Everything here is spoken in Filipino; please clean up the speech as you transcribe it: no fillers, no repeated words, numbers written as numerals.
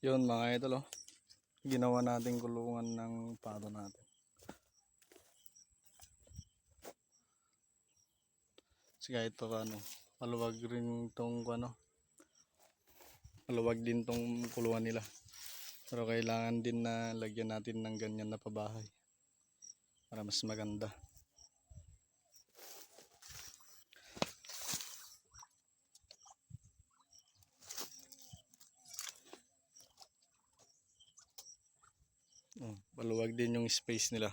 Yun mga idol, oh. Ginawa nating kulungan ng pato natin. Kasi kahit ito maluwag rin tong maluwag din tong kulungan nila. Pero kailangan din na lagyan natin ng ganyan na pabahay para mas maganda. Maluwag din yung space nila.